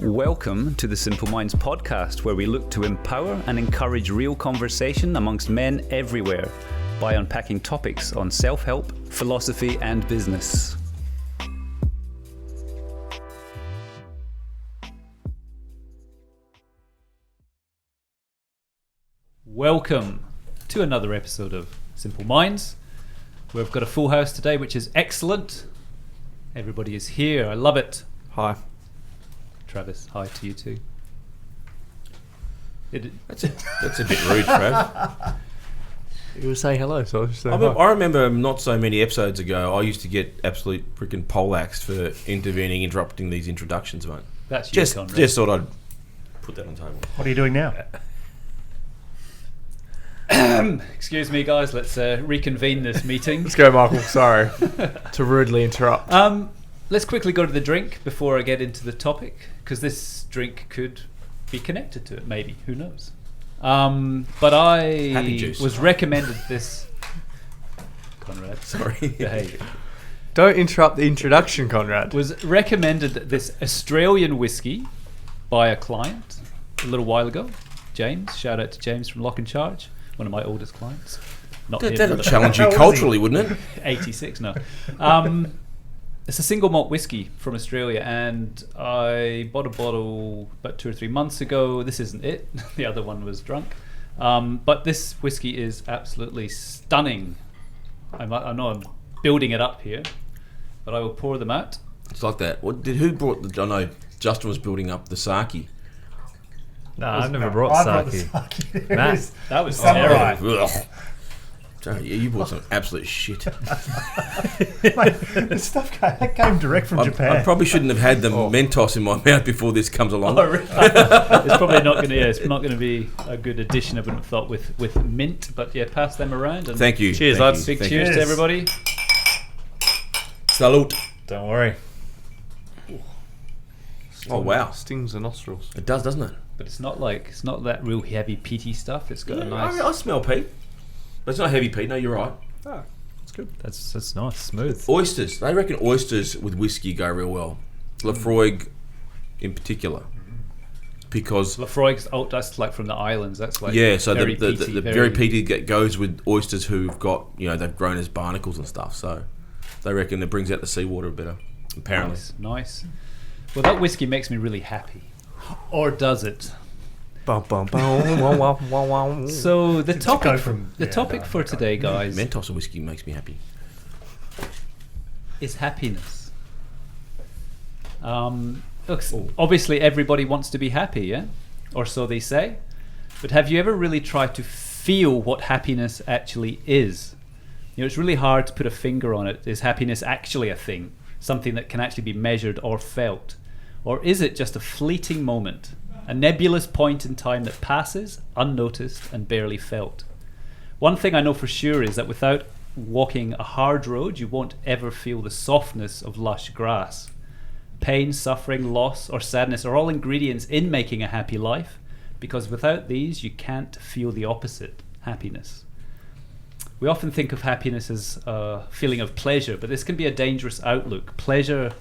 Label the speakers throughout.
Speaker 1: Welcome to the Simple Minds podcast, where we look to empower and encourage real conversation amongst men everywhere by unpacking topics on self-help, philosophy, and business. Welcome to another episode of Simple Minds. We've got a full house today, which is excellent. Everybody is here. I love it.
Speaker 2: Hi.
Speaker 1: Travis, hi to you too.
Speaker 3: That's a bit rude, Trav.
Speaker 2: You were saying hello, so I was saying
Speaker 3: I remember not so many episodes ago, I used to get absolute freaking poleaxed for interrupting these introductions, mate.
Speaker 1: That's you, Conrad.
Speaker 3: Just thought I'd put that on the table.
Speaker 4: What are you doing now?
Speaker 1: Excuse me, guys. Let's reconvene this meeting.
Speaker 2: Let's go, Michael. Sorry to rudely interrupt.
Speaker 1: Let's quickly go to the drink before I get into the topic, because this drink could be connected to it, maybe. Who knows? But I was recommended this... Conrad.
Speaker 3: Sorry.
Speaker 1: Behave.
Speaker 2: Don't interrupt the introduction, Conrad.
Speaker 1: Was recommended this Australian whiskey by a client a little while ago. James. Shout out to James from Lock and Charge. One of my oldest clients. Not
Speaker 3: That would challenge you culturally, wouldn't it?
Speaker 1: 86, no. It's a single malt whiskey from Australia, and I bought a bottle about 2 or 3 months ago. This isn't it. The other one was drunk. But this whiskey is absolutely stunning. I know I'm building it up here, but I will pour them out.
Speaker 3: It's like that. Who brought the... I know Justin was building up the sake.
Speaker 2: No, I've never brought sake.
Speaker 1: Matt, that was
Speaker 3: terrible. Ugh. You bought some absolute shit.
Speaker 4: Mate, the stuff that came direct from Japan.
Speaker 3: I probably shouldn't have had the Mentos in my mouth before this comes along.
Speaker 1: Oh, really? It's probably not going to. Yeah, it's not going to be a good addition. I wouldn't have thought with mint, but yeah, pass them around. And
Speaker 3: thank you.
Speaker 1: Cheers, lads. Big cheers to everybody.
Speaker 3: Salute.
Speaker 2: Don't worry.
Speaker 3: Oh wow,
Speaker 2: stings the nostrils.
Speaker 3: It does, doesn't it?
Speaker 1: But it's not that real heavy peaty stuff. It's got a nice.
Speaker 3: I smell peat. But it's not heavy peat. No, you're right.
Speaker 2: Oh, it's good.
Speaker 5: That's nice, smooth.
Speaker 3: Oysters. They reckon oysters with whiskey go real well. Lafroig, in particular, because
Speaker 1: Lafroig's that's like from the islands. That's like
Speaker 3: so the very peaty goes with oysters who've got they've grown as barnacles and stuff. So they reckon it brings out the seawater better. Apparently,
Speaker 1: nice. Well, that whiskey makes me really happy, or does it? So the topic for today, guys,
Speaker 3: Mentos and whiskey makes me happy.
Speaker 1: Is happiness. Look, obviously everybody wants to be happy, yeah, or so they say. But have you ever really tried to feel what happiness actually is? It's really hard to put a finger on it. Is happiness actually a thing, something that can actually be measured or felt, or is it just a fleeting moment? A nebulous point in time that passes, unnoticed and barely felt. One thing I know for sure is that without walking a hard road, you won't ever feel the softness of lush grass. Pain, suffering, loss, or sadness are all ingredients in making a happy life, because without these, you can't feel the opposite, happiness. We often think of happiness as a feeling of pleasure, but this can be a dangerous outlook. Pleasure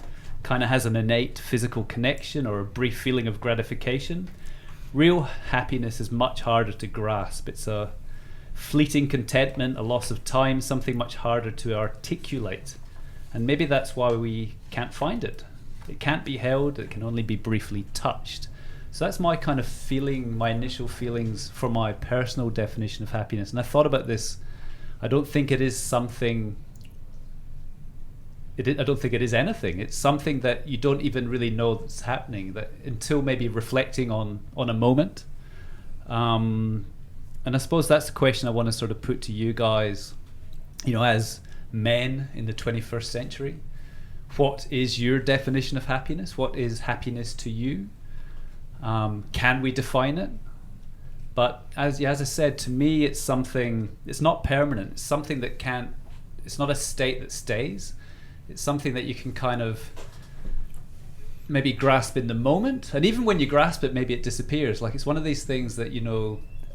Speaker 1: kind of has an innate physical connection or a brief feeling of gratification. Real happiness is much harder to grasp. It's a fleeting contentment, a loss of time, something much harder to articulate. And maybe that's why we can't find it. It can't be held, it can only be briefly touched. So that's my kind of feeling, my initial feelings for my personal definition of happiness. And I thought about this. I don't think it is something... I don't think it is anything. It's something that you don't even really know that's happening, that until maybe reflecting on a moment. And I suppose that's the question I want to sort of put to you guys, as men in the 21st century. What is your definition of happiness? What is happiness to you? Can we define it? But as I said, to me, it's something, it's not permanent. It's something that it's not a state that stays. It's something that you can kind of maybe grasp in the moment. And even when you grasp it, maybe it disappears. Like, it's one of these things that,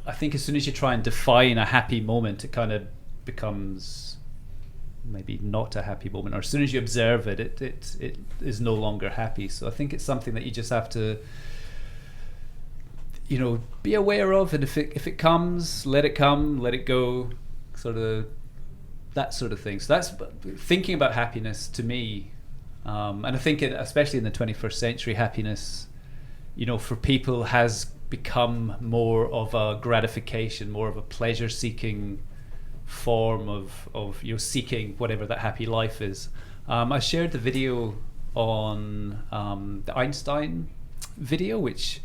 Speaker 1: I think as soon as you try and define a happy moment, it kind of becomes maybe not a happy moment, or as soon as you observe it, it is no longer happy. So I think it's something that you just have to, be aware of, and if it comes, let it come, let it go, sort of that sort of thing. So that's thinking about happiness to me, and I think especially in the 21st century, happiness, for people has become more of a gratification, more of a pleasure-seeking form of seeking whatever that happy life is. I shared the video on the Einstein video, which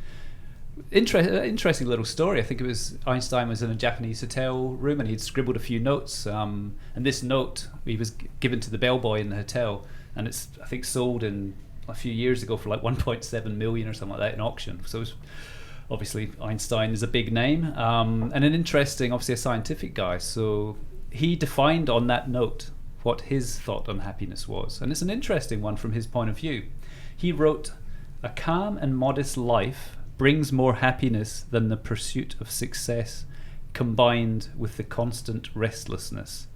Speaker 1: interesting little story. I think it was Einstein was in a Japanese hotel room and he'd scribbled a few notes, and this note he was given to the bellboy in the hotel, and it's I think sold in a few years ago for like 1.7 million or something like that in auction. So it was, obviously Einstein is a big name, and an interesting, obviously a scientific guy. So he defined on that note what his thought on happiness was, and it's an interesting one from his point of view. He wrote, "A calm and modest life brings more happiness than the pursuit of success combined with the constant restlessness."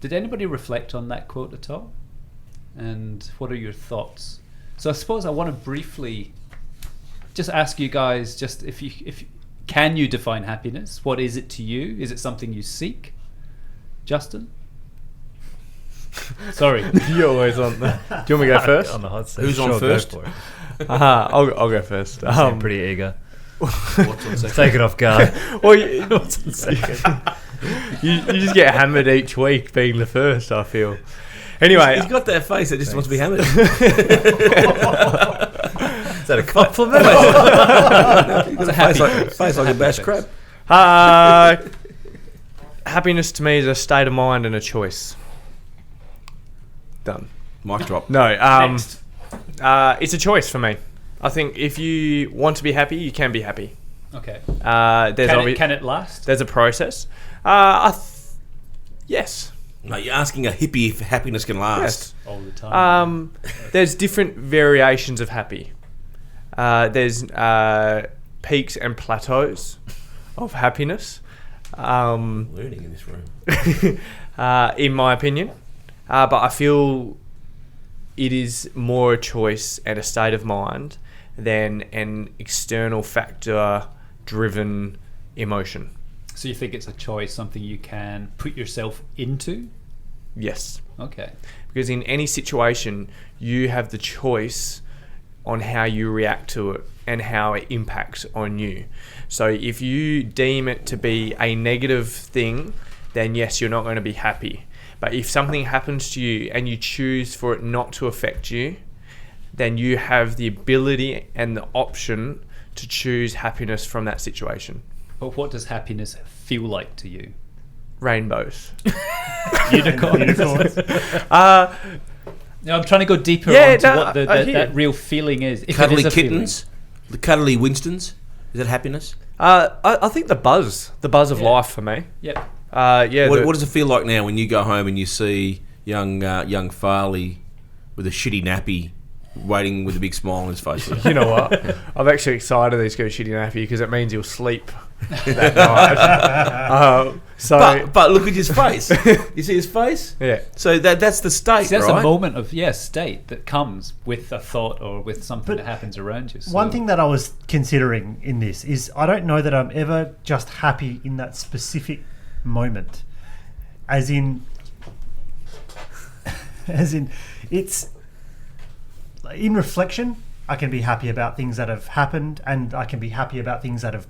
Speaker 1: Did anybody reflect on that quote at all? And what are your thoughts? So I suppose I want to briefly just ask you guys, just if you can you define happiness? What is it to you? Is it something you seek? Justin? Sorry.
Speaker 2: You're always on the... Do you want me to go first?
Speaker 3: On the hot seat. Who's on first?
Speaker 2: I'll go first.
Speaker 5: I'm pretty eager.
Speaker 3: What's on second?
Speaker 5: Take it off guard.
Speaker 2: Well,
Speaker 5: What's on second?
Speaker 2: you just get hammered each week being the first, I feel. Anyway.
Speaker 3: He's got that face that just wants to be hammered.
Speaker 5: Is that a compliment?
Speaker 3: It's a face like a bashed crab.
Speaker 2: Happiness to me is a state of mind and a choice. Done.
Speaker 3: Mic drop.
Speaker 2: No, it's a choice for me. I think if you want to be happy, you can be happy.
Speaker 1: Okay.
Speaker 2: Can
Speaker 1: it last?
Speaker 2: There's a process. Yes.
Speaker 3: No, you're asking a hippie if happiness can last.
Speaker 2: Yes.
Speaker 1: All the time.
Speaker 2: There's different variations of happy. There's peaks and plateaus of happiness.
Speaker 3: Learning in this room.
Speaker 2: In my opinion. But I feel it is more a choice and a state of mind than an external factor-driven emotion.
Speaker 1: So you think it's a choice, something you can put yourself into?
Speaker 2: Yes.
Speaker 1: Okay.
Speaker 2: Because in any situation, you have the choice on how you react to it and how it impacts on you. So if you deem it to be a negative thing, then yes, you're not going to be happy. But if something happens to you and you choose for it not to affect you, then you have the ability and the option to choose happiness from that situation.
Speaker 1: But what does happiness feel like to you?
Speaker 2: Rainbows.
Speaker 1: Unicorns. I'm trying to go deeper onto what that real feeling is. If
Speaker 3: Cuddly
Speaker 1: it is a
Speaker 3: kittens, the cuddly Winstons. Is that happiness?
Speaker 2: I think the buzz of life for me.
Speaker 1: Yep.
Speaker 3: What does it feel like now when you go home and you see young Farley with a shitty nappy waiting with a big smile on his face?
Speaker 2: You know what? I'm actually excited that he's got a shitty nappy because it means he'll sleep that night.
Speaker 3: But look at his face. You see his face?
Speaker 2: Yeah.
Speaker 3: So that's the state,
Speaker 1: that's
Speaker 3: right?
Speaker 1: a moment of state that comes with a thought or with something that happens around you. So.
Speaker 4: One thing that I was considering in this is I don't know that I'm ever just happy in that specific moment, as in it's in reflection. I can be happy about things that have happened, and I can be happy about things that are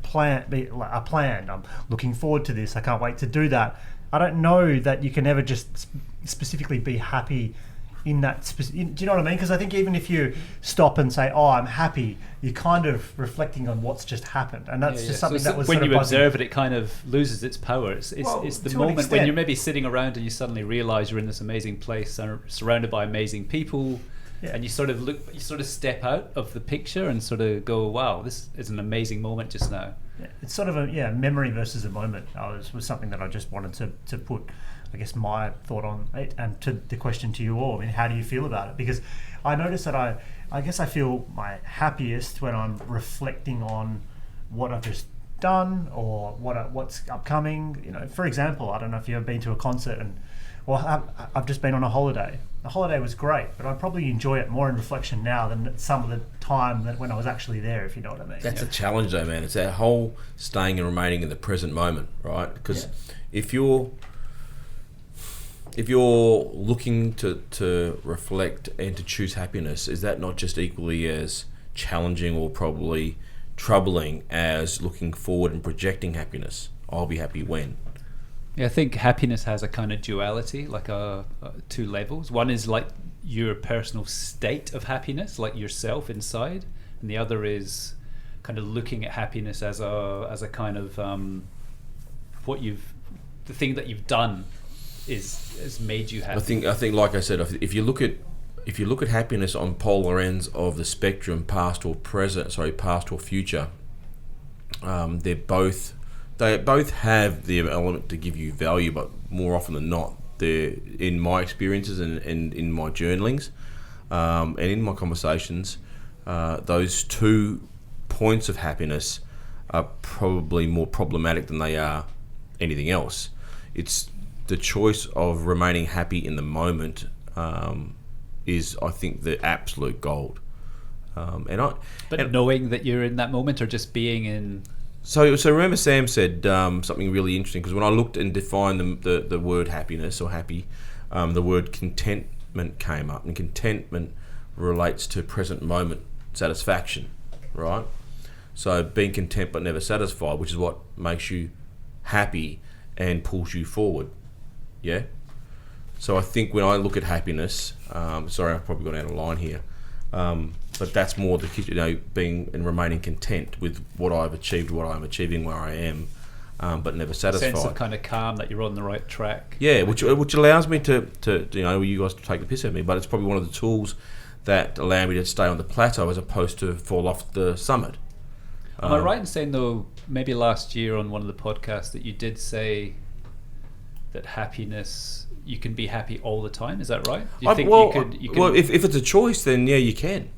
Speaker 4: planned. I'm looking forward to this. I can't wait to do that. I don't know that you can ever just specifically be happy in that. Do you know what I mean? Because I think even if you stop and say, "Oh, I'm happy," you're kind of reflecting on what's just happened, and that's just something that was
Speaker 1: when
Speaker 4: sort of
Speaker 1: you observe it, it kind of loses its power. It's the moment when you're maybe sitting around and you suddenly realise you're in this amazing place, surrounded by amazing people. Yeah. And you sort of step out of the picture and sort of go, wow, this is an amazing moment just now.
Speaker 4: Yeah. It's sort of a memory versus a moment. Was something that I just wanted to put, I guess, my thought on it, and to the question to you all. I mean, how do you feel about it? Because I notice that I guess I feel my happiest when I'm reflecting on what I've just done or what's upcoming. You know, for example, I don't know if you've ever been to a concert and well, I've just been on a holiday. The holiday was great, but I probably enjoy it more in reflection now than at some of the time that when I was actually there, if you know what I mean.
Speaker 3: That's a challenge, though, man. It's that whole staying and remaining in the present moment, right? Because if you're looking to reflect and to choose happiness, is that not just equally as challenging or probably troubling as looking forward and projecting happiness? I'll be happy when.
Speaker 1: Yeah, I think happiness has a kind of duality, like two levels. One is like your personal state of happiness, like yourself inside, and the other is kind of looking at happiness as a kind of the thing that you've done has made you happy.
Speaker 3: I think, like I said, if you look at happiness on polar ends of the spectrum, past or future, they both have the element to give you value, but more often than not, they're, in my experiences and in my journalings, and in my conversations, those 2 points of happiness are probably more problematic than they are anything else. It's the choice of remaining happy in the moment is, I think, the absolute gold.
Speaker 1: Knowing that you're in that moment, or just being in.
Speaker 3: So remember Sam said something really interesting, because when I looked and defined the word happiness or happy, the word contentment came up, and contentment relates to present moment satisfaction, right? So being content but never satisfied, which is what makes you happy and pulls you forward, yeah? So I think when I look at happiness, sorry, I've probably gone out of line here, but that's more being and remaining content with what I've achieved, what I'm achieving, where I am, but never satisfied.
Speaker 1: Sense of kind of calm that you're on the right track.
Speaker 3: Yeah, which allows me to you guys to take the piss out of me, but it's probably one of the tools that allow me to stay on the plateau as opposed to fall off the summit.
Speaker 1: Am I right in saying, though, maybe last year on one of the podcasts that you did say that happiness, you can be happy all the time? Is that right? Do you think you could?
Speaker 3: Well, if it's a choice, then yeah, you can.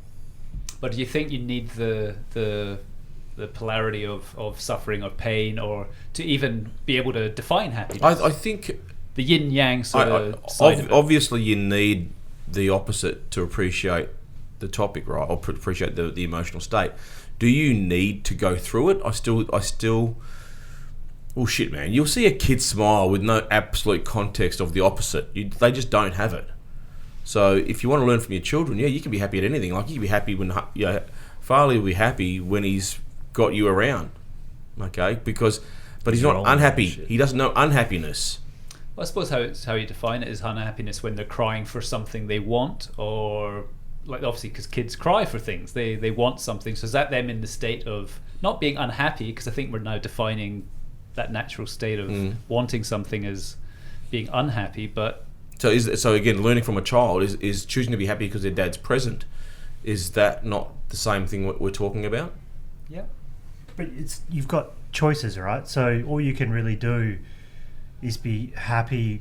Speaker 1: But do you think you need the polarity of suffering or pain, or to even be able to define happiness?
Speaker 3: I think
Speaker 1: the yin yang sort of side of it.
Speaker 3: Obviously, you need the opposite to appreciate the topic, right? Or appreciate the emotional state. Do you need to go through it? I still. Well, shit, man. You'll see a kid smile with no absolute context of the opposite. They just don't have it. So if you want to learn from your children, yeah, you can be happy at anything. Like you can be happy when Farley will be happy when he's got you around, okay? But he's not unhappy. He doesn't know unhappiness.
Speaker 1: Well, I suppose how you define it is unhappiness when they're crying for something they want, or like obviously because kids cry for things, they want something. So is that them in the state of not being unhappy? Because I think we're now defining that natural state of wanting something as being unhappy, but
Speaker 3: so again, learning from a child is choosing to be happy because their dad's present. Is that not the same thing what we're talking about?
Speaker 1: Yeah,
Speaker 4: but you've got choices, right? So all you can really do is be happy,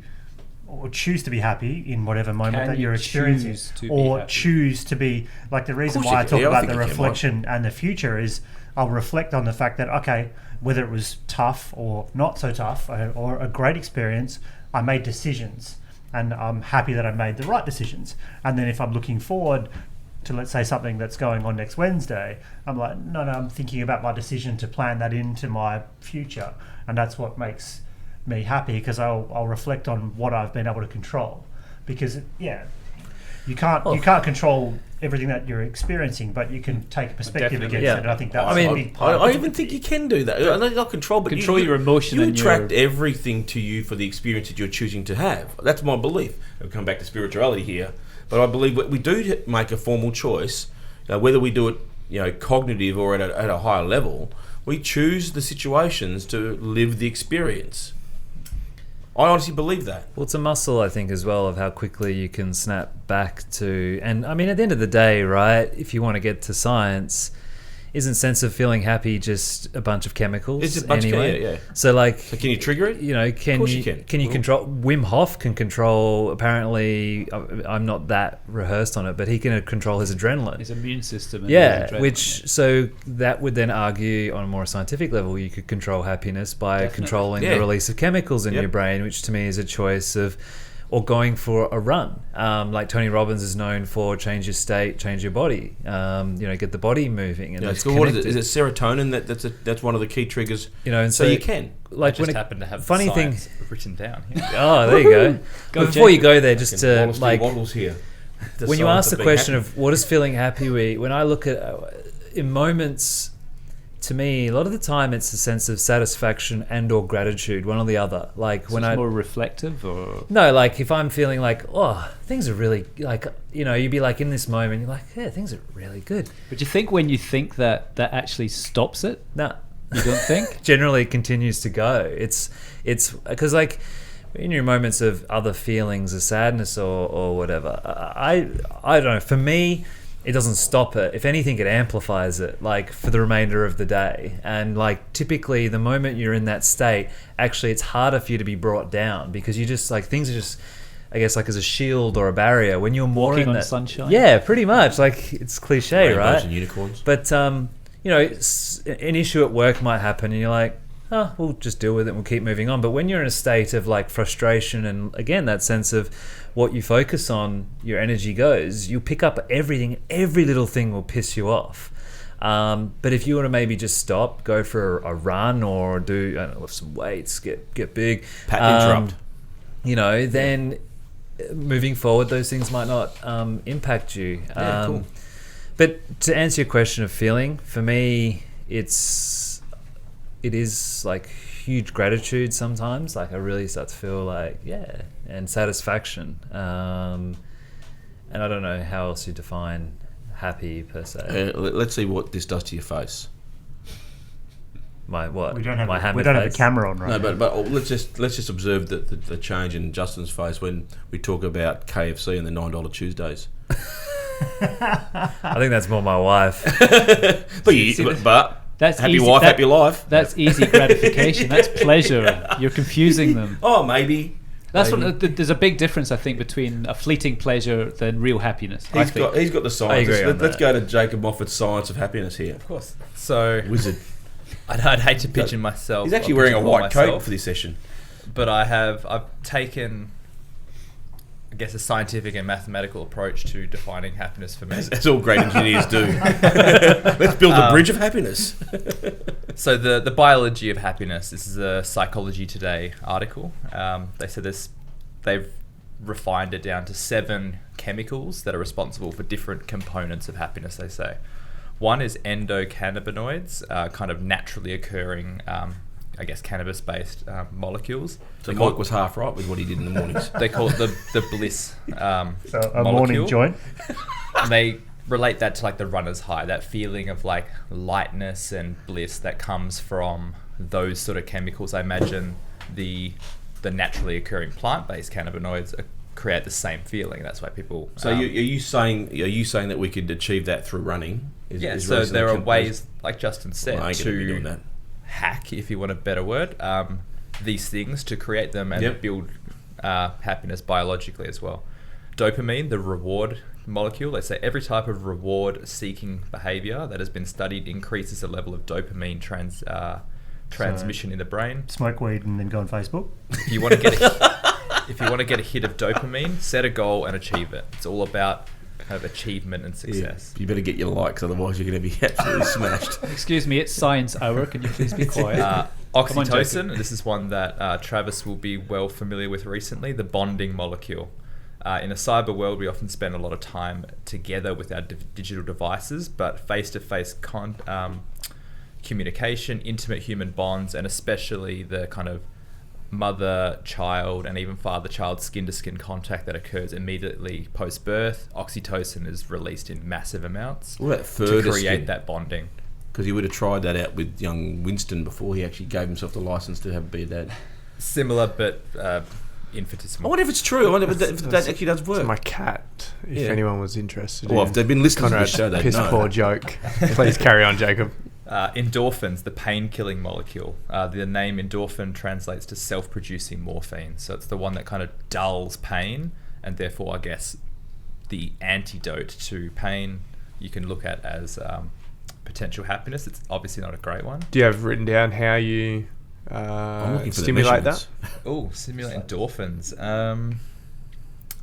Speaker 4: or choose to be happy in whatever moment that you're experiencing, or choose to be like the reason why I talk about the reflection and the future is I'll reflect on the fact that okay, whether it was tough or not so tough or a great experience, I made decisions and I'm happy that I made the right decisions. And then if I'm looking forward to, let's say, something that's going on next Wednesday, I'm like, no, I'm thinking about my decision to plan that into my future. And that's what makes me happy, because I'll reflect on what I've been able to control. Because, yeah, you can't control everything that you're experiencing, but you can take a perspective against it. And I think that's a big part.
Speaker 3: I even think you can do that. Not control, but
Speaker 1: control your emotion.
Speaker 3: You attract everything to you for the experience that you're choosing to have. That's my belief. I'll come back to spirituality here, but I believe we do make a formal choice, whether we do it, cognitive or at a higher level. We choose the situations to live the experience. I honestly believe that.
Speaker 5: Well, it's a muscle, I think, as well, of how quickly you can snap back to... And, I mean, at the end of the day, right, if you want to get to science, isn't sense of feeling happy just a bunch of chemicals?
Speaker 3: It's a bunch
Speaker 5: anyway?
Speaker 3: Yeah.
Speaker 5: So,
Speaker 3: can you trigger it?
Speaker 5: Can you control... Wim Hof can control... Apparently, I'm not that rehearsed on it, but he can control his adrenaline.
Speaker 1: His immune system.
Speaker 5: So that would then argue, on a more scientific level, you could control happiness by controlling the release of chemicals in your brain, which to me is a choice of... or going for a run. Like Tony Robbins is known for change your state, change your body. Get the body moving. And
Speaker 3: So what is it? Is it serotonin that's one of the key triggers?
Speaker 5: And
Speaker 3: so you can.
Speaker 5: Like
Speaker 6: I just happen to have
Speaker 5: funny
Speaker 6: science
Speaker 5: thing
Speaker 6: written down here.
Speaker 5: Oh, there you go. But before you go there, just to
Speaker 3: waddles here.
Speaker 5: When you ask the question of what does feeling happy mean, when I look at in moments, to me, a lot of the time it's a sense of satisfaction and or gratitude, one or the other. Like
Speaker 1: So
Speaker 5: when
Speaker 1: it's more reflective, or
Speaker 5: no, like if I'm feeling like, oh, things are really like, you'd be like in this moment, you're like, yeah, things are really good.
Speaker 1: But you think when you think that actually stops it?
Speaker 5: No,
Speaker 1: you don't think?
Speaker 5: Generally, it continues to go. It's because like in your moments of other feelings of sadness or whatever, I don't know. For me, it doesn't stop it. If anything, it amplifies it, like for the remainder of the day. And like typically the moment you're in that state, actually it's harder for you to be brought down because you just like things are just, I guess, like as a shield or a barrier when you're more
Speaker 1: Walking
Speaker 5: in
Speaker 1: on
Speaker 5: that
Speaker 1: sunshine.
Speaker 5: Yeah, pretty much. Like it's cliche,
Speaker 3: Rainbows
Speaker 5: right?
Speaker 3: and unicorns.
Speaker 5: But an issue at work might happen and you're like, oh, we'll just deal with it and we'll keep moving on. But when you're in a state of like frustration and again that sense of what you focus on, your energy goes, you pick up everything, every little thing will piss you off. But if you want to maybe just stop, go for a run or do, I don't know, lift some weights, get big,
Speaker 3: Interrupt.
Speaker 5: Then moving forward, those things might not impact you.
Speaker 3: Yeah, cool.
Speaker 5: But to answer your question of feeling, for me, it is like huge gratitude sometimes. Like I really start to feel like, yeah, and satisfaction. And I don't know how else you define happy per se.
Speaker 3: Let's see what this does to your face.
Speaker 5: My what?
Speaker 4: We don't have
Speaker 5: My
Speaker 4: a,
Speaker 5: hammer
Speaker 4: we don't have a
Speaker 5: face?
Speaker 4: camera on right
Speaker 3: No,
Speaker 4: now.
Speaker 3: but let's just observe the change in Justin's face when we talk about KFC and the $9 Tuesdays.
Speaker 5: I think that's more my wife.
Speaker 3: But
Speaker 1: That's
Speaker 3: happy
Speaker 1: easy.
Speaker 3: wife, happy life.
Speaker 1: That's easy gratification. That's pleasure. You're confusing them.
Speaker 3: Oh, maybe.
Speaker 1: That's
Speaker 3: Maybe.
Speaker 1: what. There's a big difference, I think, between a fleeting pleasure than real happiness.
Speaker 3: He's got the science.
Speaker 5: I agree on
Speaker 3: Let's
Speaker 5: that.
Speaker 3: go to Jacob Moffat's Science of Happiness here.
Speaker 6: Of course. So
Speaker 3: Wizard.
Speaker 6: I'd hate to pigeon myself.
Speaker 3: He's actually
Speaker 6: or
Speaker 3: wearing a
Speaker 6: pigeonhole
Speaker 3: white coat
Speaker 6: myself,
Speaker 3: for this session.
Speaker 6: but I've taken, I guess, a scientific and mathematical approach to defining happiness for me.
Speaker 3: As all great engineers do. Let's build a bridge of happiness.
Speaker 6: So the biology of happiness. This is a Psychology Today article. They said they've refined it down to 7 chemicals that are responsible for different components of happiness. They say one is endocannabinoids, kind of naturally occurring, I guess, cannabis-based molecules.
Speaker 3: So Mike was half right with what he did in the mornings.
Speaker 6: They call it the bliss
Speaker 4: So a
Speaker 6: molecule.
Speaker 4: morning joint.
Speaker 6: And they relate that to like the runner's high, that feeling of like lightness and bliss that comes from those sort of chemicals. I imagine the naturally occurring plant-based cannabinoids create the same feeling. That's why people.
Speaker 3: So are you saying that we could achieve that through running?
Speaker 6: So there are ways, like Justin said,
Speaker 3: Well, I ain't gonna be doing
Speaker 6: to
Speaker 3: that.
Speaker 6: hack, if you want a better word, these things to create them and build happiness biologically as well. Dopamine, the reward molecule, they say every type of reward-seeking behavior that has been studied increases the level of dopamine transmission in the brain.
Speaker 4: Smoke weed and then go on Facebook.
Speaker 6: If you want to get a hit of dopamine, set a goal and achieve it. It's all about kind of achievement and success.
Speaker 3: You better get your likes, otherwise you're going to be absolutely smashed.
Speaker 1: Excuse me, it's science hour. Can you please be quiet? Come on,
Speaker 6: Oxytocin,
Speaker 1: Jacob.
Speaker 6: this is one that Travis will be well familiar with recently, the bonding molecule. In a cyber world, we often spend a lot of time together with our digital devices, but face-to-face communication, intimate human bonds, and especially the kind of mother-child and even father-child skin-to-skin contact that occurs immediately post-birth, oxytocin is released in massive amounts
Speaker 3: What about
Speaker 6: to
Speaker 3: further
Speaker 6: create
Speaker 3: skin?
Speaker 6: that bonding.
Speaker 3: Because he would have tried that out with young Winston before he actually gave himself the license to be a dad.
Speaker 6: Similar, but infinitesimal.
Speaker 3: I wonder if it's true. I wonder if that actually does
Speaker 2: It's
Speaker 3: work.
Speaker 2: my cat, if
Speaker 3: Yeah.
Speaker 2: anyone was interested.
Speaker 3: Well,
Speaker 2: in
Speaker 3: if they've been listening to the
Speaker 2: Conrad's
Speaker 3: show, they
Speaker 2: piss
Speaker 3: know.
Speaker 2: poor joke. Please carry on, Jacob.
Speaker 6: Endorphins, the pain-killing molecule. The name endorphin translates to self-producing morphine. So it's the one that kind of dulls pain, and therefore, I guess, the antidote to pain you can look at as potential happiness. It's obviously not a great one.
Speaker 2: Do you have written down how you
Speaker 3: I'm looking for the
Speaker 2: stimulate that?
Speaker 3: measurements.
Speaker 6: Oh, simulate endorphins.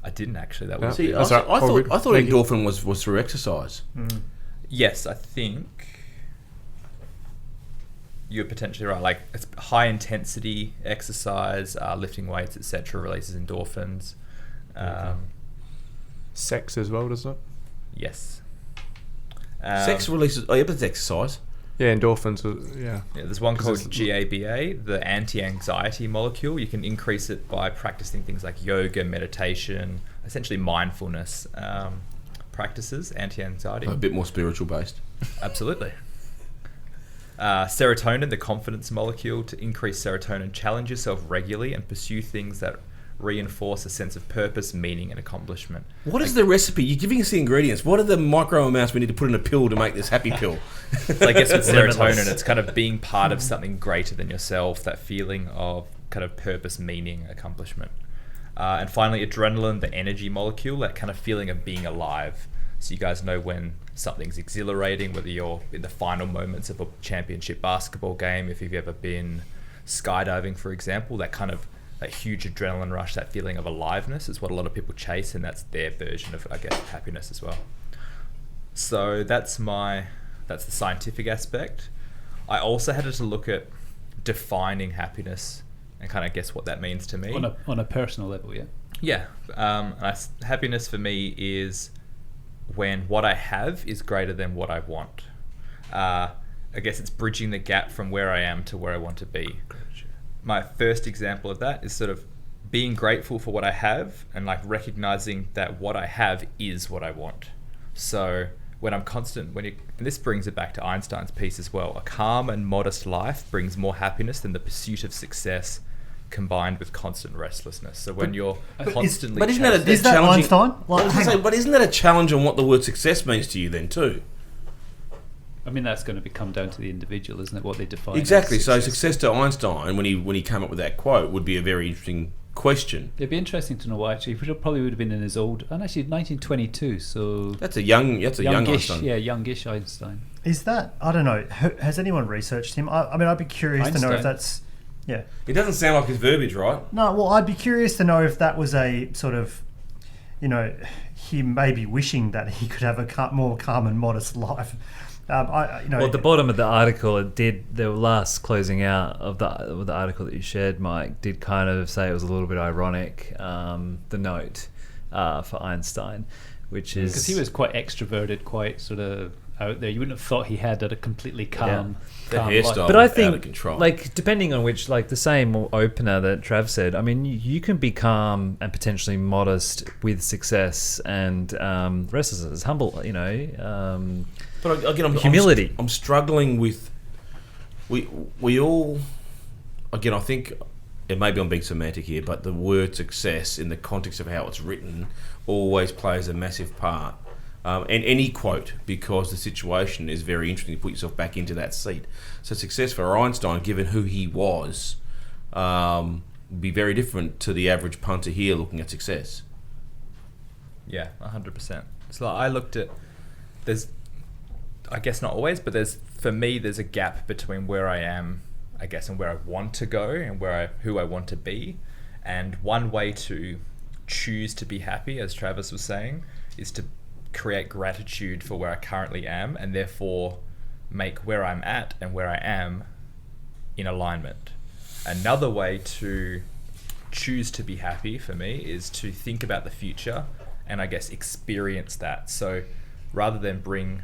Speaker 6: I didn't actually. That was
Speaker 3: See, I
Speaker 2: That's right. All good.
Speaker 3: thought
Speaker 2: Thank you.
Speaker 3: endorphin was through exercise.
Speaker 6: yes, I think you're potentially right. Like it's high intensity exercise, lifting weights, etc., releases endorphins.
Speaker 2: Sex as well, doesn't it?
Speaker 6: Yes.
Speaker 3: Sex releases. Oh, yeah, but it's exercise.
Speaker 2: Yeah, endorphins. Yeah.
Speaker 6: Yeah, there's one called
Speaker 2: it's-
Speaker 6: GABA, the anti-anxiety molecule. You can increase it by practicing things like yoga, meditation, essentially mindfulness practices, anti-anxiety.
Speaker 3: A bit more spiritual based.
Speaker 6: Absolutely. Serotonin, the confidence molecule, to increase serotonin, challenge yourself regularly and pursue things that reinforce a sense of purpose, meaning, and accomplishment.
Speaker 3: What is the recipe? You're giving us the ingredients. What are the micro amounts we need to put in a pill to make this happy pill?
Speaker 6: So I guess with
Speaker 5: Limitless.
Speaker 6: serotonin, it's kind of being part of something greater than yourself, that feeling of kind of purpose, meaning, accomplishment. And finally, adrenaline, the energy molecule, that kind of feeling of being alive. So you guys know when something's exhilarating, whether you're in the final moments of a championship basketball game, if you've ever been skydiving, for example, that kind of that huge adrenaline rush, that feeling of aliveness is what a lot of people chase, and that's their version of, I guess, happiness as well. So that's the scientific aspect. I also had to look at defining happiness and kind of guess what that means to me.
Speaker 1: On a personal level, yeah.
Speaker 6: Yeah. Happiness for me is when what I have is greater than what I want. I guess it's bridging the gap from where I am to where I want to be. My first example of that is sort of being grateful for what I have and like recognizing that what I have is what I want. So when I'm constant, and this brings it back to Einstein's piece as well, a calm and modest life brings more happiness than the pursuit of success combined with constant restlessness. So when you're constantly
Speaker 3: But isn't that
Speaker 6: chasing-
Speaker 4: Is that
Speaker 3: challenging?
Speaker 4: Einstein? Well,
Speaker 3: I was gonna
Speaker 4: hang
Speaker 3: say,
Speaker 4: on.
Speaker 3: but isn't that a challenge on what the word success means to you then too?
Speaker 1: I mean, that's going to come down to the individual, isn't it? What they define. as
Speaker 3: Exactly. So success to Einstein, when he came up with that quote, would be a very interesting question.
Speaker 1: It'd be interesting to know what actually. He probably would have been in his old, and actually 1922. So
Speaker 3: That's a young
Speaker 1: youngish,
Speaker 3: Einstein.
Speaker 1: yeah, youngish Einstein.
Speaker 4: Is that? I don't know. Has anyone researched him? I mean, I'd be curious to know if
Speaker 1: Einstein.
Speaker 4: that's. Yeah.
Speaker 3: It doesn't sound like his verbiage, right?
Speaker 4: No, well, I'd be curious to know if that was a sort of, he may be wishing that he could have a more calm and modest life.
Speaker 5: Well, at the bottom of the article, the last closing out of the article that you shared, Mike, did kind of say it was a little bit ironic, the note for Einstein, which is...
Speaker 1: Because he was quite extroverted, quite sort of out there. You wouldn't have thought he had a completely calm,
Speaker 3: The
Speaker 1: calm
Speaker 3: hairstyle.
Speaker 1: life.
Speaker 5: But I
Speaker 3: out of
Speaker 5: think,
Speaker 3: control.
Speaker 5: like, depending on which, like the same opener that Trav said, I mean, you can be calm and potentially modest with success and restlessness, humble,
Speaker 3: But again,
Speaker 5: humility.
Speaker 3: I'm struggling with. We all. Again, I think, and maybe I'm being semantic here, but the word success in the context of how it's written always plays a massive part. And any quote, because the situation is very interesting to put yourself back into that seat. So success for Einstein, given who he was, would be very different to the average punter here looking at success.
Speaker 6: Yeah, 100%. So I looked at, there's, I guess not always, but for me, there's a gap between where I am, I guess, and where I want to go and who I want to be. And one way to choose to be happy, as Travis was saying, is to create gratitude for where I currently am and therefore make where I'm at and where I am in alignment. Another way to choose to be happy for me is to think about the future and I guess experience that. So rather than bring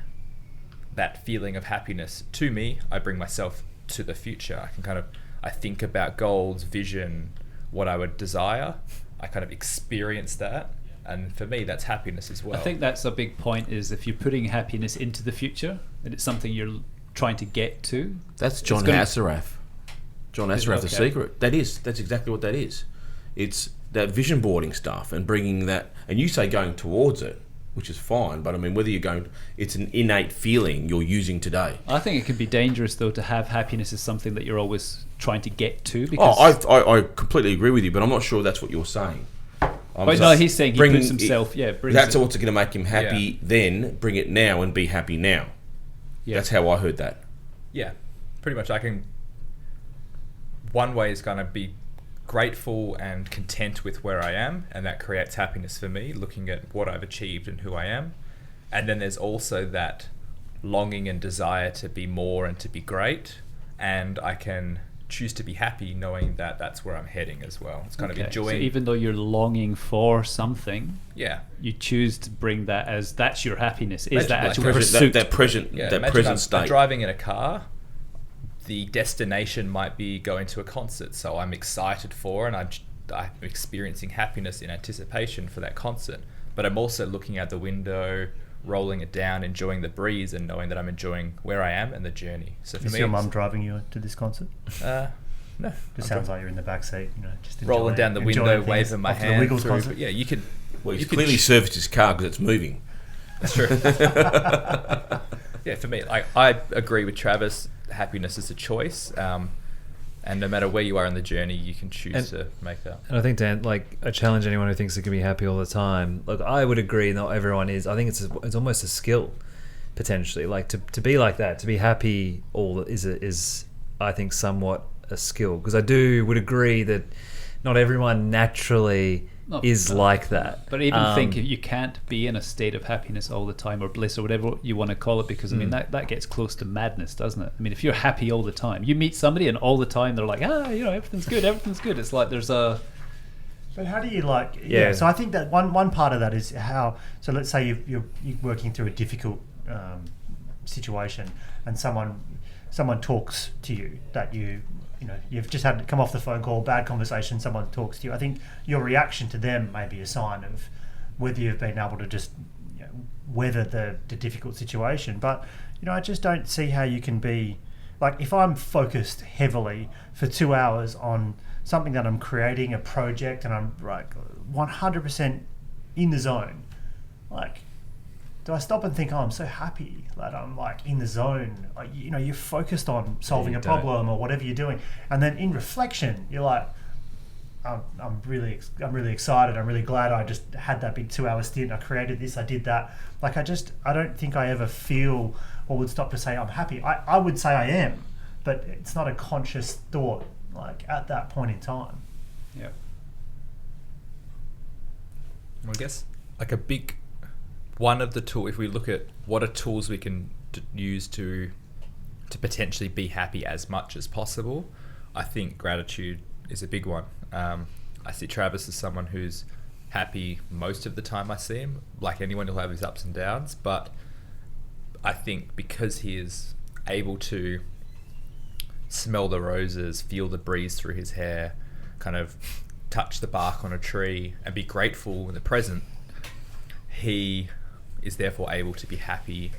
Speaker 6: that feeling of happiness to me, I bring myself to the future. I think about goals, vision, what I would desire. I kind of experience that. And for me, that's happiness as well.
Speaker 1: I think that's a big point, is if you're putting happiness into the future and it's something you're trying to get to.
Speaker 3: That's John
Speaker 1: gonna-
Speaker 3: Assaraf. John Assaraf, The
Speaker 1: Okay.
Speaker 3: Secret. That's exactly what that is. It's that vision boarding stuff and bringing that, and you say going towards it, which is fine, but I mean, whether you're going, it's an innate feeling you're using today.
Speaker 1: I think it can be dangerous, though, to have happiness as something that you're always trying to get to. Because
Speaker 3: I completely agree with you, but I'm not sure that's what you're saying.
Speaker 1: But no, he's saying he
Speaker 3: Bring
Speaker 1: puts
Speaker 3: it-
Speaker 1: himself. Brings
Speaker 3: That's
Speaker 1: it.
Speaker 3: what's going to make him happy. Then bring it now and be happy now.
Speaker 1: Yeah.
Speaker 3: That's how I heard that.
Speaker 6: Yeah, pretty much. One way is going to be grateful and content with where I am, and that creates happiness for me, looking at what I've achieved and who I am. And then there's also that longing and desire to be more and to be great, and I can choose to be happy knowing that that's where I'm heading as well. It's kind of enjoying.
Speaker 1: So even though you're longing for something,
Speaker 6: Yeah.
Speaker 1: you choose to bring that as that's your happiness. Is
Speaker 6: Imagine
Speaker 1: that
Speaker 6: like
Speaker 1: actual
Speaker 6: present-
Speaker 1: pursuit?
Speaker 3: that present
Speaker 6: Yeah,
Speaker 3: that
Speaker 6: imagine
Speaker 3: present
Speaker 6: I'm
Speaker 3: state.
Speaker 6: driving in a car. The destination might be going to a concert, so I'm excited for, and I'm experiencing happiness in anticipation for that concert. But I'm also looking out the window, rolling it down, enjoying the breeze, and knowing that I'm enjoying where I am and the journey. So for
Speaker 4: Is
Speaker 6: me,
Speaker 4: your
Speaker 6: it's-
Speaker 4: mum driving you to this concert?
Speaker 6: no,
Speaker 4: Just sounds like you're in the back seat, just
Speaker 6: rolling
Speaker 4: enjoying-
Speaker 6: down the
Speaker 4: enjoying
Speaker 6: window,
Speaker 4: things
Speaker 6: waving my
Speaker 4: after
Speaker 6: hand
Speaker 4: The Wiggles
Speaker 6: through.
Speaker 4: concert.
Speaker 6: But yeah, you could.
Speaker 3: Well,
Speaker 6: you
Speaker 3: he's
Speaker 6: could
Speaker 3: clearly serviced his car because it's moving.
Speaker 6: That's true. Yeah, for me, I agree with Travis. Happiness is a choice, and no matter where you are in the journey, you can choose to make that.
Speaker 5: And I think, Dan, like, I challenge anyone who thinks they can be happy all the time. Look, I would agree not everyone is. I think it's almost a skill, potentially. Like, to be like that, to be happy is I think, somewhat a skill. Because I would agree that not everyone naturally is like that.
Speaker 1: But even think you can't be in a state of happiness all the time, or bliss, or whatever you want to call it, because I mean that gets close to madness, doesn't it? I mean, if you're happy all the time, you meet somebody and all the time they're like, everything's good. It's like there's a.
Speaker 4: But how do you so I think that one part of that is how. So let's say you're working through a difficult situation, and someone talks to you that you've just had to come off the phone call, bad conversation, someone talks to you. I think your reaction to them may be a sign of whether you've been able to just weather the difficult situation. But I just don't see how you can be like, if I'm focused heavily for 2 hours on something that I'm creating, a project, and I'm like 100% in the zone, like, do I stop and think, I'm so happy that I'm like in the zone? Like, you're focused on solving a problem or whatever you're doing, and then in reflection, you're like, I'm really excited. I'm really glad I just had that big 2 hour stint. I created this. I did that. Like, I don't think I ever feel or would stop to say I'm happy. I would say I am, but it's not a conscious thought like at that point in time.
Speaker 1: Yeah.
Speaker 6: Well, I guess like a big one of the tool, if we look at what are tools we can use to potentially be happy as much as possible, I think gratitude is a big one. I see Travis as someone who's happy most of the time I see him. Like anyone, he'll have his ups and downs, but I think because he is able to smell the roses, feel the breeze through his hair, kind of touch the bark on a tree and be grateful in the present, he is therefore able to be happy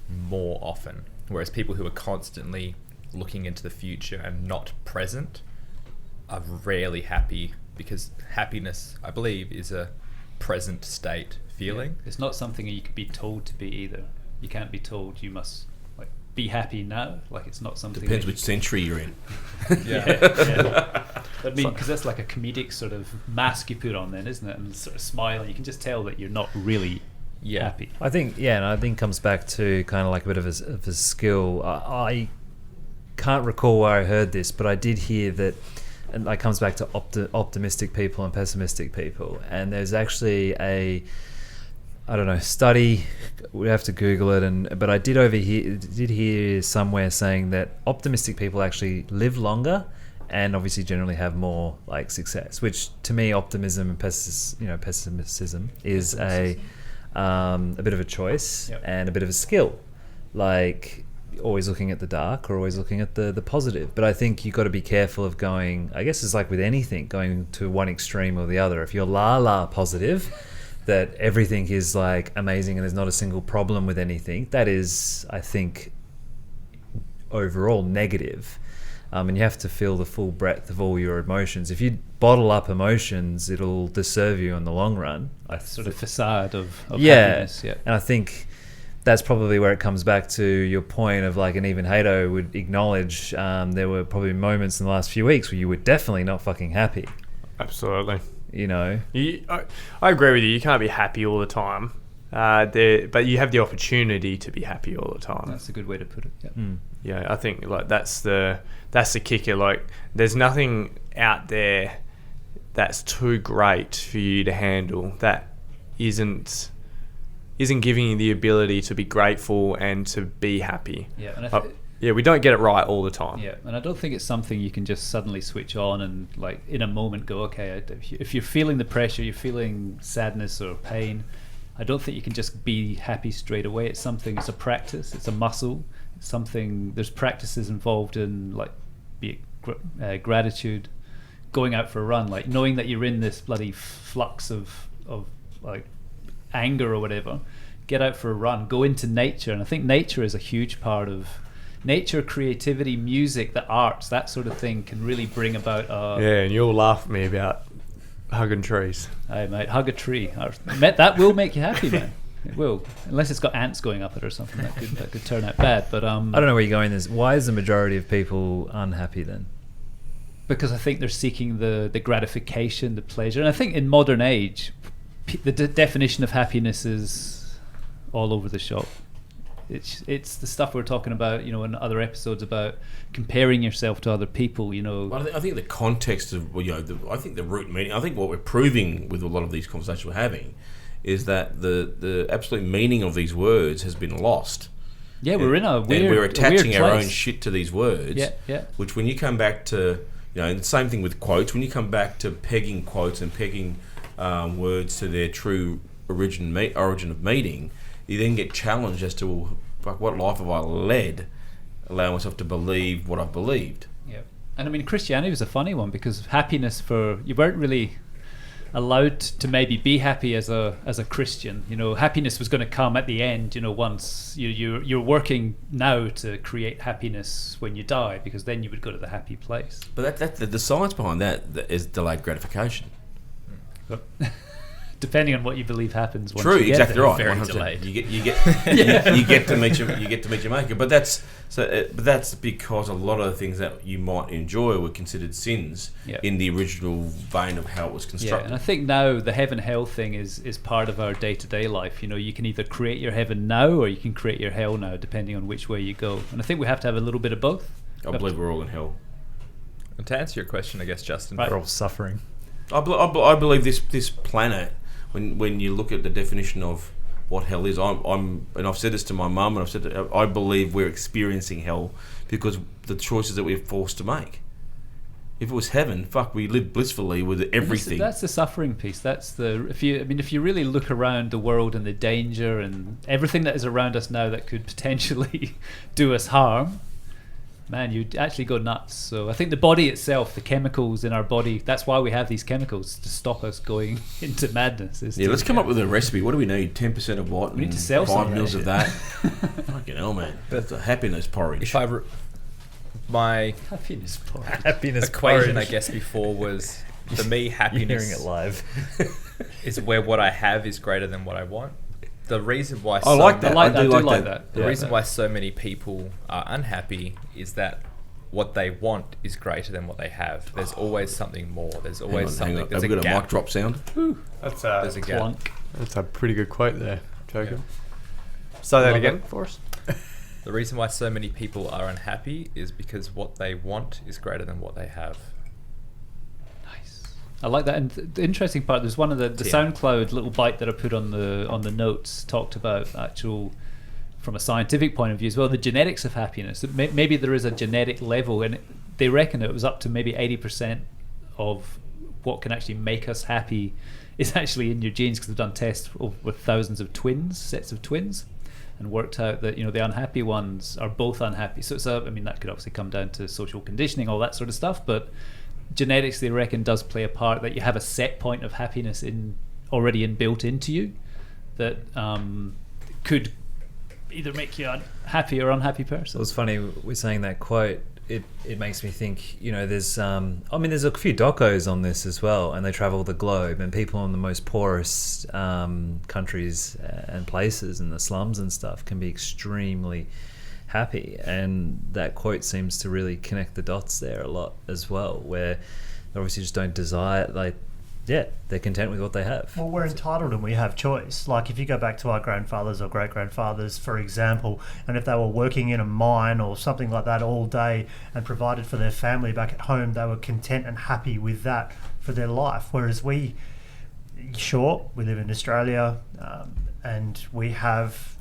Speaker 6: more often. Whereas people who are constantly looking into the future and not present are rarely happy, because happiness, I believe, is a present state feeling.
Speaker 1: Yeah. It's not something you can be told to be either. You can't be told you must like be happy now. Like, it's not something.
Speaker 3: Depends which century you're in.
Speaker 1: Yeah. I mean, because that's like a comedic sort of mask you put on, then, isn't it? And sort of smile, and you can just tell that you're not really happy.
Speaker 5: I think, and I think it comes back to kind of like a bit of a skill. I can't recall where I heard this, but I did hear that, and that comes back to optimistic people and pessimistic people. And there's actually a, I don't know, study. We have to Google it, but I did hear somewhere saying that optimistic people actually live longer and obviously generally have more like success. Which to me, optimism and pessimism is a bit of a choice and a bit of a skill. Like, always looking at the dark or always looking at the positive. But I think you've got to be careful of going, I guess it's like with anything, going to one extreme or the other. If you're la positive, that everything is like amazing and there's not a single problem with anything, that is, I think, overall negative. And you have to feel the full breadth of all your emotions. If you bottle up emotions, it'll disserve you in the long run.
Speaker 1: Sort of facade of happiness. Yeah.
Speaker 5: And I think that's probably where it comes back to your point of like, and even Hato would acknowledge there were probably moments in the last few weeks where you were definitely not fucking happy.
Speaker 2: Absolutely.
Speaker 5: I
Speaker 2: agree with you. You can't be happy all the time. But you have the opportunity to be happy all the time.
Speaker 1: That's a good way to put it. Yeah.
Speaker 2: Yeah, I think like that's the kicker. Like, there's nothing out there that's too great for you to handle that isn't giving you the ability to be grateful and to be happy.
Speaker 1: Yeah, and
Speaker 2: we don't get it right all the time.
Speaker 1: Yeah, and I don't think it's something you can just suddenly switch on and like in a moment go, okay, if you're feeling the pressure, you're feeling sadness or pain, I don't think you can just be happy straight away. It's a practice, it's a muscle, it's something, there's practices involved in, like, be it gratitude, going out for a run, like knowing that you're in this bloody flux of like anger or whatever, get out for a run, go into nature. And I think nature is a huge part of nature, creativity, music, the arts, that sort of thing can really bring about
Speaker 2: and you'll laugh at me about hugging trees.
Speaker 1: Hey mate, hug a tree. That will make you happy, man. It will, unless it's got ants going up it or something. That could turn out bad. But I don't
Speaker 5: know where you're going. Why is the majority of people unhappy then?
Speaker 1: Because I think they're seeking the gratification, the pleasure. And I think in modern age, the definition of happiness is all over the shop. It's the stuff we're talking about, in other episodes about comparing yourself to other people,
Speaker 3: Well, I think the context of, I think the root meaning, I think what we're proving with a lot of these conversations we're having is that the absolute meaning of these words has been lost.
Speaker 1: Yeah, we're in a weird,
Speaker 3: and we're attaching our
Speaker 1: place.
Speaker 3: own shit to these words.
Speaker 1: Yeah.
Speaker 3: Which, when you come back to, and the same thing with quotes, when you come back to pegging quotes and pegging words to their true origin of meaning, you then get challenged as to, well, what life have I led, allowing myself to believe what I've believed.
Speaker 1: Yeah, and I mean, Christianity was a funny one because happiness you weren't really allowed to maybe be happy as a Christian. Happiness was going to come at the end. Once you're working now to create happiness when you die, because then you would go to the happy place.
Speaker 3: But that's the science behind that is delayed gratification.
Speaker 1: Depending on what you believe happens. Once
Speaker 3: True,
Speaker 1: you get
Speaker 3: exactly
Speaker 1: there.
Speaker 3: right.
Speaker 6: Very
Speaker 3: 100%.
Speaker 6: delayed.
Speaker 3: You get to meet your maker. But that's because a lot of the things that you might enjoy were considered sins in the original vein of how it was constructed.
Speaker 1: Yeah, and I think now the heaven hell thing is part of our day to day life. You can either create your heaven now or you can create your hell now, depending on which way you go. And I think we have to have a little bit of both.
Speaker 3: I believe we're all in hell.
Speaker 6: And to answer your question, I guess, Justin,
Speaker 5: We're all suffering.
Speaker 3: I believe this planet. When you look at the definition of what hell is, and I've said this to my mum, and I believe we're experiencing hell because the choices that we're forced to make. If it was heaven, we live blissfully with everything.
Speaker 1: That's the suffering piece. If you really look around the world and the danger and everything that is around us now that could potentially do us harm, man, you'd actually go nuts. So I think the body itself, the chemicals in our body, that's why we have these chemicals, to stop us going into madness.
Speaker 3: Let's come up with a recipe. What do we need? 10% of what?
Speaker 1: We need to sell
Speaker 3: 5 mils of that. Fucking hell, man. That's a happiness porridge.
Speaker 6: My
Speaker 1: happiness porridge.
Speaker 5: Happiness
Speaker 6: equation,
Speaker 5: porridge.
Speaker 6: I guess, before was, for me, happiness
Speaker 5: You're hearing it live.
Speaker 6: is where what I have is greater than what I want. The reason why
Speaker 3: I like that.
Speaker 1: I do like that.
Speaker 6: The reason why so many people are unhappy is that what they want is greater than what they have. There's always something more. There's always something.
Speaker 3: Hang on.
Speaker 6: There's
Speaker 3: Have
Speaker 6: a
Speaker 3: we got a
Speaker 6: gap.
Speaker 3: mic drop sound?
Speaker 6: There's a gap.
Speaker 1: Clunk.
Speaker 2: That's a pretty good quote there, Jacob. Say that again for us.
Speaker 6: The reason why so many people are unhappy is because what they want is greater than what they have.
Speaker 1: I like that. And the interesting part, there's one of the SoundCloud little bite that I put on the notes talked about actual, from a scientific point of view as well, the genetics of happiness. Maybe there is a genetic level, and they reckon it was up to maybe 80% of what can actually make us happy is actually in your genes, because they've done tests with thousands of sets of twins, and worked out that the unhappy ones are both unhappy. So that could obviously come down to social conditioning, all that sort of stuff, but genetics, they reckon, does play a part, that you have a set point of happiness already built into you that could either make you a happy or unhappy person.
Speaker 5: It was funny we're saying that quote. It makes me think, there's there's a few docos on this as well, and they travel the globe, and people in the most poorest countries and places in the slums and stuff can be extremely happy, and that quote seems to really connect the dots there a lot as well, where they obviously just don't desire, they're content with what they have.
Speaker 4: Well, we're entitled and we have choice. Like if you go back to our grandfathers or great-grandfathers, for example, and if they were working in a mine or something like that all day and provided for their family back at home, they were content and happy with that for their life. Whereas we live in Australia, and we have,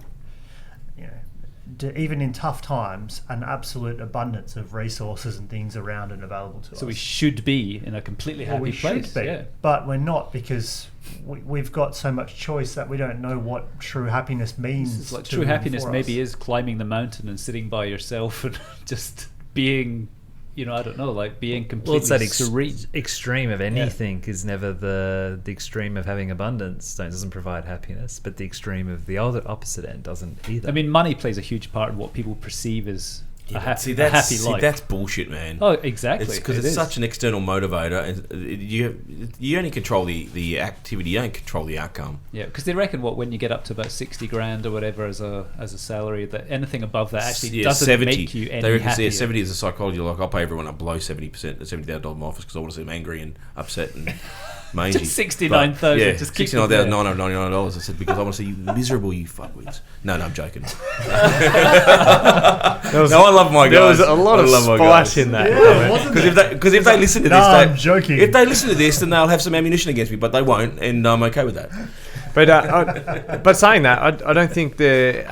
Speaker 4: even in tough times, an absolute abundance of resources and things around and available to us.
Speaker 1: So we should be in a completely happy place.
Speaker 4: Should be, but we're not, because we've got so much choice that we don't know what true happiness means.
Speaker 1: It's like true happiness maybe is climbing the mountain and sitting by yourself and just being, I don't know, like being completely
Speaker 5: it's that
Speaker 1: serene.
Speaker 5: Extreme of anything is never the extreme of having abundance doesn't provide happiness, but the extreme of the other opposite end doesn't either.
Speaker 1: I mean, money plays a huge part in what people perceive as a happy life.
Speaker 3: That's bullshit, man.
Speaker 1: Oh, exactly.
Speaker 3: It's because it's such an external motivator, and you only control the activity, you don't control the outcome.
Speaker 1: Yeah, because they reckon when you get up to about 60 grand or whatever as a salary, that anything above that actually doesn't
Speaker 3: 70.
Speaker 1: make you any
Speaker 3: They reckon,
Speaker 1: happier.
Speaker 3: 70 is a psychology. Like, I'll pay everyone up below 70%, $70,000 in my office because I want to see them angry and upset and mangy.
Speaker 1: Just 69,000.
Speaker 3: Yeah,
Speaker 1: just keep them there.
Speaker 3: $69,999. I said, because I want to see you miserable, you fuckwits. No, I'm joking. I love my guys.
Speaker 2: There was a lot of
Speaker 3: my
Speaker 2: spice
Speaker 3: guys.
Speaker 2: in that.
Speaker 4: Yeah, wasn't
Speaker 3: Because if they listen to this,
Speaker 4: I'm joking.
Speaker 3: If they listen to this, then they'll have some ammunition against me, but they won't, and I'm okay with that.
Speaker 2: But saying that, I don't think the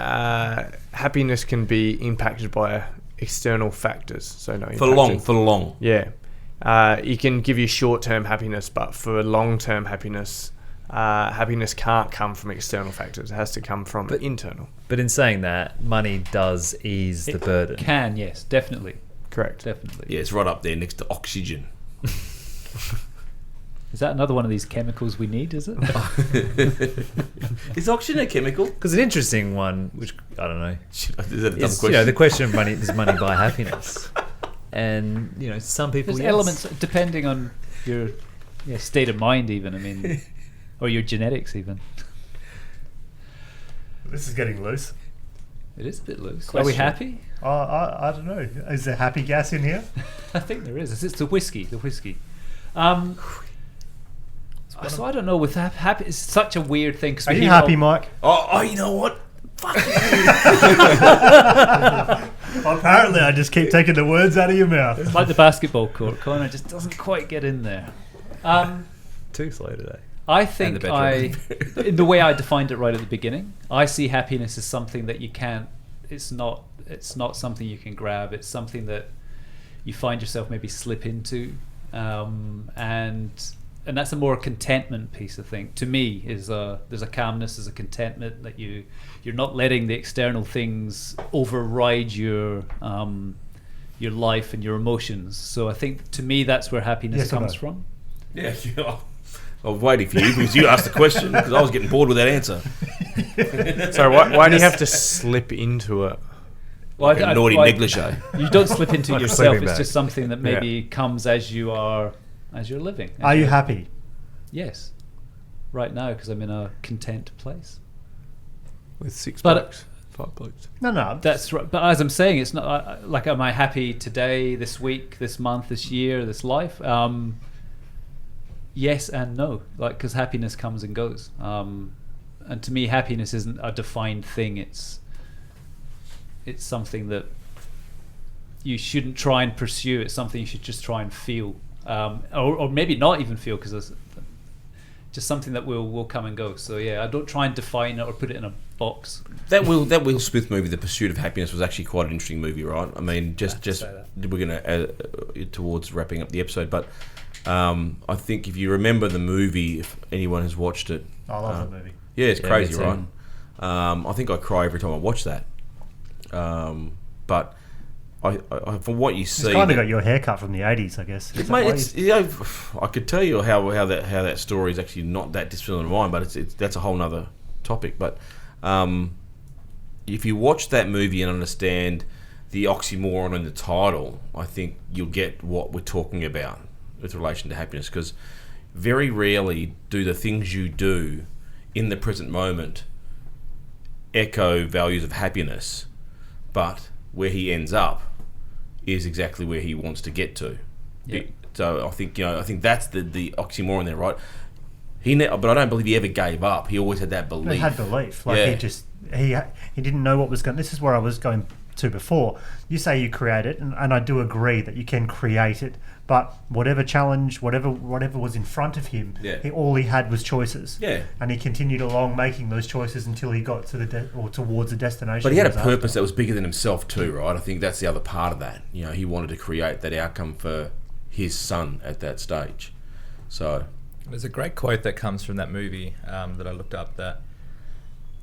Speaker 2: happiness can be impacted by external factors. So no,
Speaker 3: For long.
Speaker 2: Yeah, it can give you short-term happiness, but for long-term happiness, happiness can't come from external factors. It has to come from internal.
Speaker 5: But in saying that, money does ease the burden.
Speaker 1: Can, yes, definitely.
Speaker 2: Correct.
Speaker 1: Definitely.
Speaker 3: Yeah, it's right up there next to oxygen.
Speaker 1: Is that another one of these chemicals we need, is it?
Speaker 3: Is oxygen a chemical?
Speaker 5: Because an interesting one, which I don't know,
Speaker 3: Is that a dumb
Speaker 5: is
Speaker 3: question?
Speaker 5: the question of money: does money buy happiness? And some people,
Speaker 1: There's
Speaker 5: yes.
Speaker 1: elements depending on your state of mind, even. I mean, or your genetics, even.
Speaker 4: This is getting loose.
Speaker 1: It is a bit loose. Are
Speaker 2: Question.
Speaker 1: we happy?
Speaker 4: I don't know. Is there happy gas in here?
Speaker 1: I think there is. It's the whiskey. So I don't know. With happy, it's such a weird thing. Cause
Speaker 4: Are you happy, Mike?
Speaker 3: Oh, you know what? Fuck.
Speaker 4: Apparently, I just keep taking the words out of your mouth.
Speaker 1: It's like the basketball court. Connor just doesn't quite get in there.
Speaker 5: Too slow today.
Speaker 1: I think in the way I defined it right at the beginning, I see happiness as something that you can't. It's not something you can grab. It's something that you find yourself maybe slip into, and that's a more contentment piece, I think. To me, there's a calmness, there's a contentment that you're not letting the external things override your life and your emotions. So I think to me that's where happiness comes from.
Speaker 3: Yeah, I was waiting for you because you asked the question because I was getting bored with that answer.
Speaker 2: So why do you have to slip into it?
Speaker 1: Well,
Speaker 3: Like a naughty negligee.
Speaker 1: You don't slip into
Speaker 5: Like a
Speaker 1: yourself.
Speaker 5: sleeping
Speaker 1: It's
Speaker 5: bag.
Speaker 1: just something that maybe comes as you're living.
Speaker 4: Are you happy?
Speaker 1: Yes, right now because I'm in a content place.
Speaker 2: With 6
Speaker 1: But-
Speaker 2: blokes, 5 blokes.
Speaker 4: No.
Speaker 1: That's right. But as I'm saying, it's not like, am I happy today, this week, this month, this year, this life? Yes and no. Like, because happiness comes and goes. And to me, happiness isn't a defined thing. It's something that you shouldn't try and pursue. It's something you should just try and feel, or maybe not even feel, because it's just something that will come and go. So yeah, I don't try and define it or put it in a box.
Speaker 3: That Will Smith movie, The Pursuit of Happiness, was actually quite an interesting movie, right? I mean, just we're going to towards wrapping up the episode, but I think if you remember the movie, if anyone has watched it,
Speaker 4: I love the movie.
Speaker 3: yeah, it's crazy,
Speaker 5: me too.
Speaker 3: right? I think I cry every time I watch that. But I from what you see,
Speaker 4: It's kind of got your haircut from the 80s, I guess. Is that
Speaker 3: mate,
Speaker 4: why
Speaker 3: it's,
Speaker 4: you-
Speaker 3: I could tell you how that story is actually not that dissimilar to mine, but that's a whole nother topic. But if you watch that movie and understand the oxymoron in the title, I think you'll get what we're talking about with relation to happiness. Because very rarely do the things you do in the present moment echo values of happiness, but where he ends up is exactly where he wants to get to.
Speaker 1: Yep.
Speaker 3: So I think that's the oxymoron there, right? But I don't believe he ever gave up. He always had that belief.
Speaker 4: He had belief. Like he didn't know what was going. This is where I was going to before. You say you create it, and I do agree that you can create it. But whatever challenge, whatever was in front of him, all he had was choices.
Speaker 3: Yeah.
Speaker 4: And he continued along making those choices until he got to towards the destination.
Speaker 3: But he had a purpose that was bigger than himself too, right? I think that's the other part of that. You know, he wanted to create that outcome for his son at that stage. So
Speaker 6: there's a great quote that comes from that movie that I looked up, that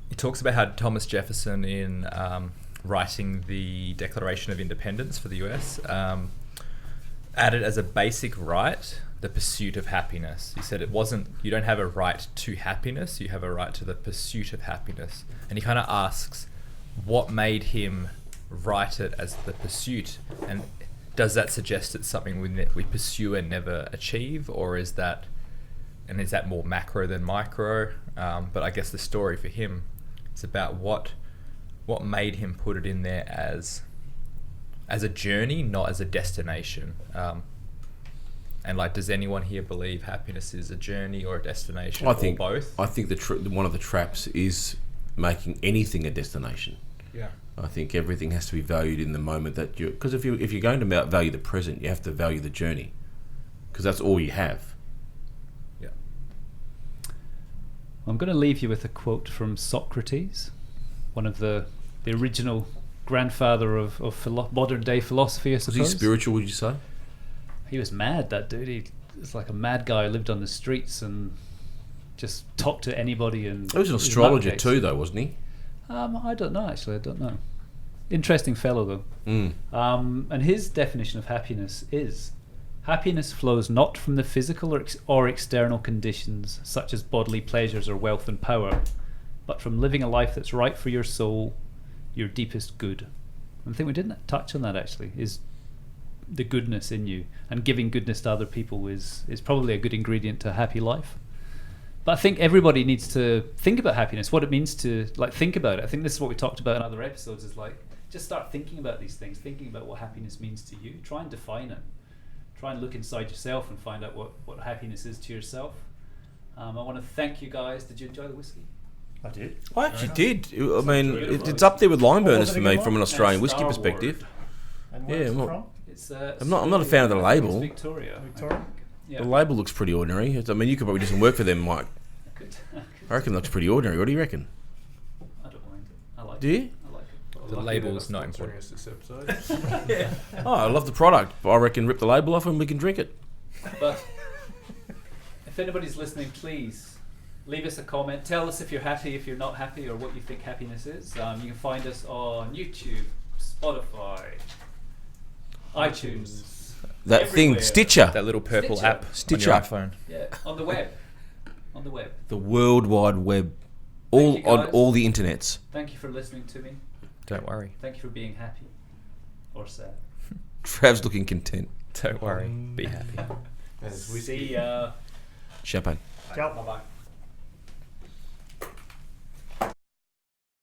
Speaker 6: he talks about how Thomas Jefferson, in writing the Declaration of Independence for the US, added as a basic right the pursuit of happiness. He said you don't have a right to happiness, you have a right to the pursuit of happiness. And he kind of asks, what made him write it as the pursuit? And does that suggest it's something we pursue and never achieve, or is that more macro than micro? But I guess the story for him is about what made him put it in there as a journey, not as a destination. And like, does anyone here believe happiness is a journey or a destination, or both?
Speaker 3: I think one of the traps is making anything a destination.
Speaker 6: Yeah.
Speaker 3: I think everything has to be valued in the moment that you. Because if you're going to value the present, you have to value the journey, because that's all you have.
Speaker 6: Yeah.
Speaker 1: I'm going to leave you with a quote from Socrates, one of the original grandfather of modern day philosophy, I suppose.
Speaker 3: Was he spiritual, would you say?
Speaker 1: He was mad, that dude. He was like a mad guy who lived on the streets and just talked to anybody. And
Speaker 3: he was an astrologer too, though, wasn't he?
Speaker 1: I don't know, actually. I don't know. Interesting fellow, though. And his definition of happiness is: happiness flows not from the physical or external conditions, such as bodily pleasures or wealth and power, but from living a life that's right for your soul, your deepest good. And I think we didn't touch on that, actually, is the goodness in you, and giving goodness to other people is probably a good ingredient to a happy life. But I think everybody needs to think about happiness, what it means to think about it. I think this is what we talked about in other episodes, is just start thinking about these things, thinking about what happiness means to you. Try and define it. Try and look inside yourself and find out what happiness is to yourself. I want to thank you guys. Did you enjoy the whiskey?
Speaker 4: I did.
Speaker 3: I actually did. I mean, it's up there with lime burners for me from an Australian whiskey perspective.
Speaker 4: And where is it from?
Speaker 1: I'm
Speaker 3: not a fan of the label.
Speaker 1: Victoria. Yeah.
Speaker 3: The label looks pretty ordinary. I mean, you could probably do some work for them, Mike. I reckon it looks pretty ordinary. What do you reckon?
Speaker 1: I don't mind it. I like it.
Speaker 3: Do you?
Speaker 1: I like it.
Speaker 6: The label's not important.
Speaker 2: This episode.
Speaker 3: Oh, I love the product. I reckon rip the label off and we can drink it.
Speaker 1: But if anybody's listening, please leave us a comment. Tell us if you're happy, if you're not happy, or what you think happiness is. You can find us on YouTube, Spotify, iTunes.
Speaker 3: That
Speaker 1: everywhere.
Speaker 3: thing, Stitcher.
Speaker 6: That little purple
Speaker 1: Stitcher.
Speaker 6: app
Speaker 3: Stitcher.
Speaker 6: on your iPhone.
Speaker 1: Yeah, on the web. On the web.
Speaker 3: The World Wide Web.
Speaker 1: Thank you,
Speaker 3: On
Speaker 1: guys.
Speaker 3: all the internets.
Speaker 1: Thank you for listening to me.
Speaker 6: Don't worry.
Speaker 1: Thank you for being happy. Or sad.
Speaker 3: Trav's looking content.
Speaker 6: Don't worry. Be happy.
Speaker 1: See ya.
Speaker 3: Champagne.
Speaker 4: Ciao.
Speaker 1: Bye-bye.